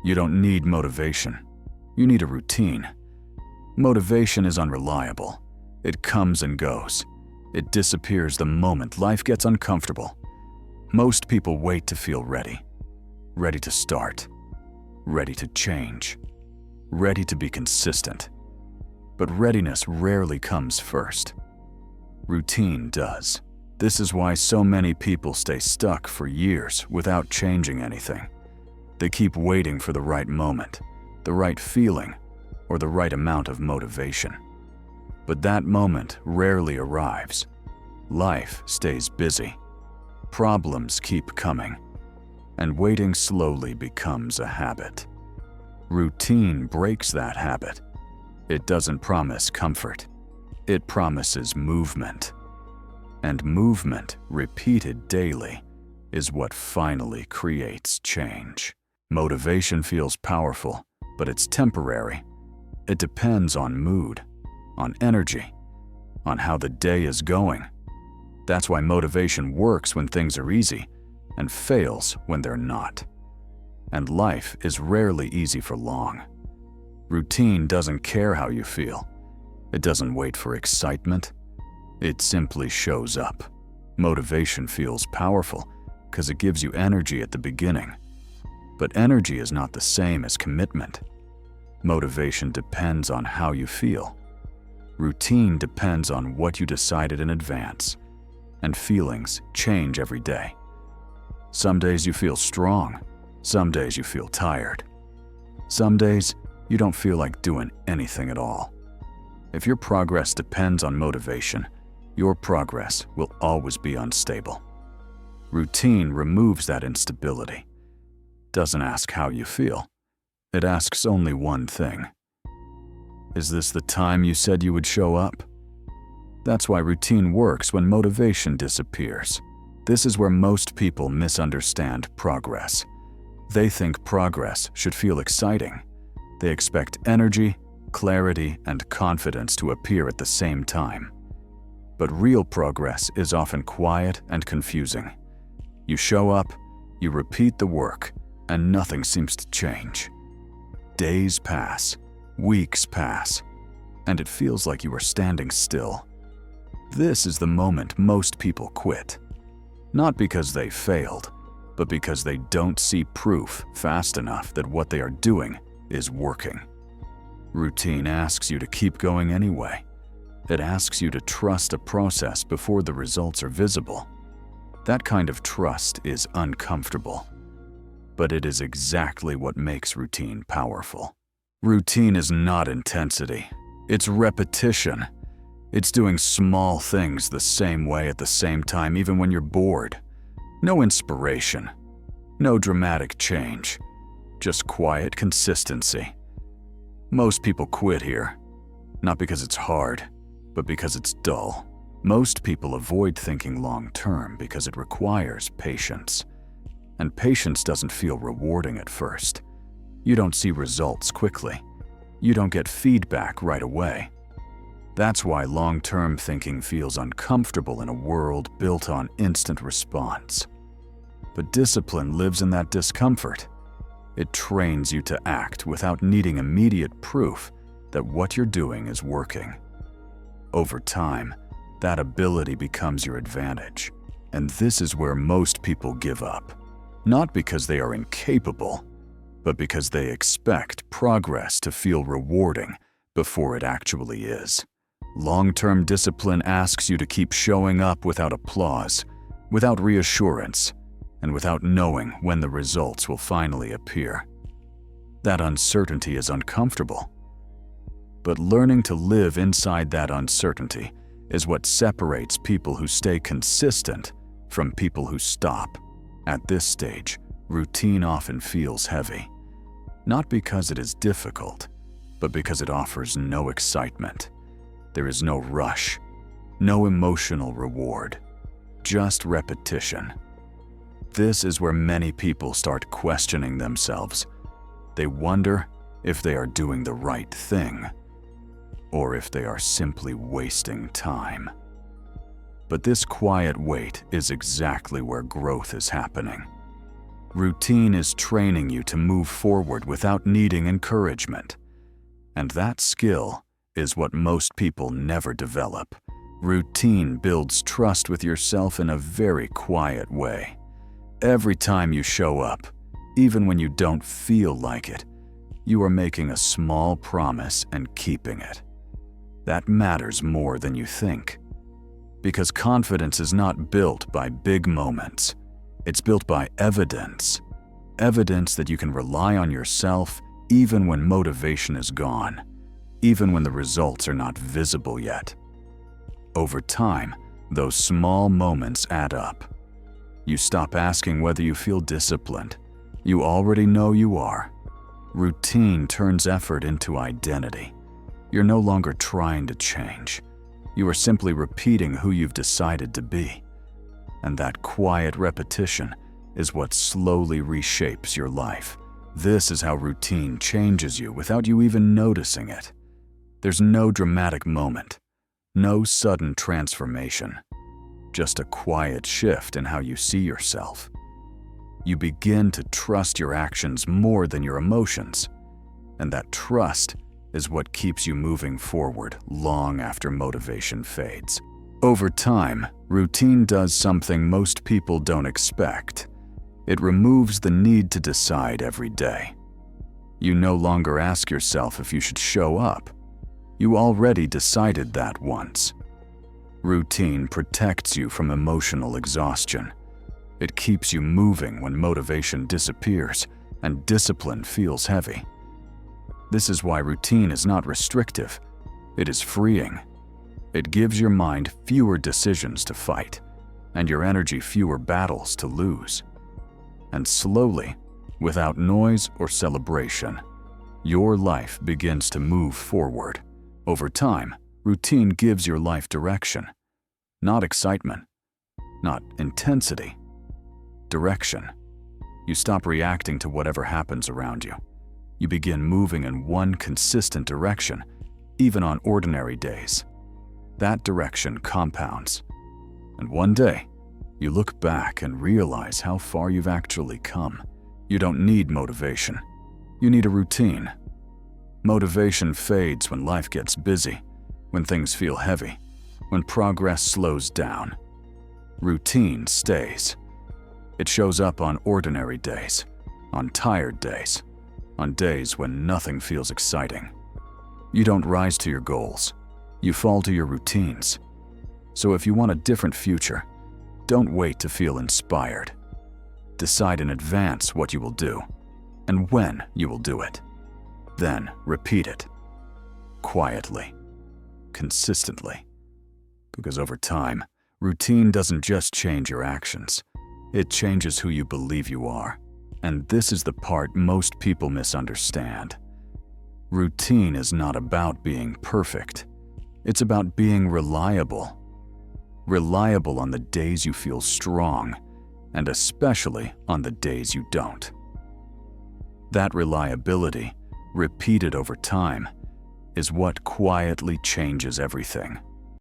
You don't need motivation. You need a routine. Motivation is unreliable. It comes and goes. It disappears the moment life gets uncomfortable. Most people wait to feel ready. Ready to start. Ready to change. Ready to be consistent. But readiness rarely comes first. Routine does. This is why so many people stay stuck for years without changing anything. They keep waiting for the right moment, the right feeling, or the right amount of motivation. But that moment rarely arrives. Life stays busy. Problems keep coming, and waiting slowly becomes a habit. Routine breaks that habit. It doesn't promise comfort. It promises movement. And movement, repeated daily, is what finally creates change. Motivation feels powerful, but it's temporary. It depends on mood, on energy, on how the day is going. That's why motivation works when things are easy and fails when they're not. And life is rarely easy for long. Routine doesn't care how you feel. It doesn't wait for excitement. It simply shows up. Motivation feels powerful because it gives you energy at the beginning. But energy is not the same as commitment. Motivation depends on how you feel. Routine depends on what you decided in advance. And feelings change every day. Some days you feel strong. Some days you feel tired. Some days you don't feel like doing anything at all. If your progress depends on motivation, your progress will always be unstable. Routine removes that instability. Doesn't ask how you feel. It asks only one thing. Is this the time you said you would show up? That's why routine works when motivation disappears. This is where most people misunderstand progress. They think progress should feel exciting. They expect energy, clarity, and confidence to appear at the same time. But real progress is often quiet and confusing. You show up, you repeat the work, and nothing seems to change. Days pass, weeks pass, and it feels like you are standing still. This is the moment most people quit. Not because they failed, but because they don't see proof fast enough that what they are doing is working. Routine asks you to keep going anyway. It asks you to trust a process before the results are visible. That kind of trust is uncomfortable. But it is exactly what makes routine powerful. Routine is not intensity. It's repetition. It's doing small things the same way at the same time, even when you're bored. No inspiration. No dramatic change. Just quiet consistency. Most people quit here. Not because it's hard, but because it's dull. Most people avoid thinking long-term because it requires patience. And patience doesn't feel rewarding at first. You don't see results quickly. You don't get feedback right away. That's why long-term thinking feels uncomfortable in a world built on instant response. But discipline lives in that discomfort. It trains you to act without needing immediate proof that what you're doing is working. Over time, that ability becomes your advantage. And this is where most people give up. Not because they are incapable, but because they expect progress to feel rewarding before it actually is. Long-term discipline asks you to keep showing up without applause, without reassurance, and without knowing when the results will finally appear. That uncertainty is uncomfortable. But learning to live inside that uncertainty is what separates people who stay consistent from people who stop. At this stage, routine often feels heavy. Not because it is difficult, but because it offers no excitement. There is no rush, no emotional reward, just repetition. This is where many people start questioning themselves. They wonder if they are doing the right thing, or if they are simply wasting time. But this quiet wait is exactly where growth is happening. Routine is training you to move forward without needing encouragement. And that skill is what most people never develop. Routine builds trust with yourself in a very quiet way. Every time you show up, even when you don't feel like it, you are making a small promise and keeping it. That matters more than you think. Because confidence is not built by big moments. It's built by evidence. Evidence that you can rely on yourself even when motivation is gone, even when the results are not visible yet. Over time, those small moments add up. You stop asking whether you feel disciplined. You already know you are. Routine turns effort into identity. You're no longer trying to change. You are simply repeating who you've decided to be. And that quiet repetition is what slowly reshapes your life. This is how routine changes you without you even noticing it. There's no dramatic moment, no sudden transformation, just a quiet shift in how you see yourself. You begin to trust your actions more than your emotions, and that trust is what keeps you moving forward long after motivation fades. Over time, routine does something most people don't expect. It removes the need to decide every day. You no longer ask yourself if you should show up. You already decided that once. Routine protects you from emotional exhaustion. It keeps you moving when motivation disappears and discipline feels heavy. This is why routine is not restrictive. It is freeing. It gives your mind fewer decisions to fight, and your energy fewer battles to lose. And slowly, without noise or celebration, your life begins to move forward. Over time, routine gives your life direction. Not excitement, not intensity. Direction. You stop reacting to whatever happens around you. You begin moving in one consistent direction, even on ordinary days. That direction compounds. And one day, you look back and realize how far you've actually come. You don't need motivation. You need a routine. Motivation fades when life gets busy, when things feel heavy, when progress slows down. Routine stays. It shows up on ordinary days, on tired days, on days when nothing feels exciting. You don't rise to your goals. You fall to your routines. So if you want a different future, don't wait to feel inspired. Decide in advance what you will do and when you will do it. Then repeat it. Quietly. Consistently. Because over time, routine doesn't just change your actions. It changes who you believe you are. And this is the part most people misunderstand. Routine is not about being perfect. It's about being reliable. Reliable on the days you feel strong, and especially on the days you don't. That reliability, repeated over time, is what quietly changes everything.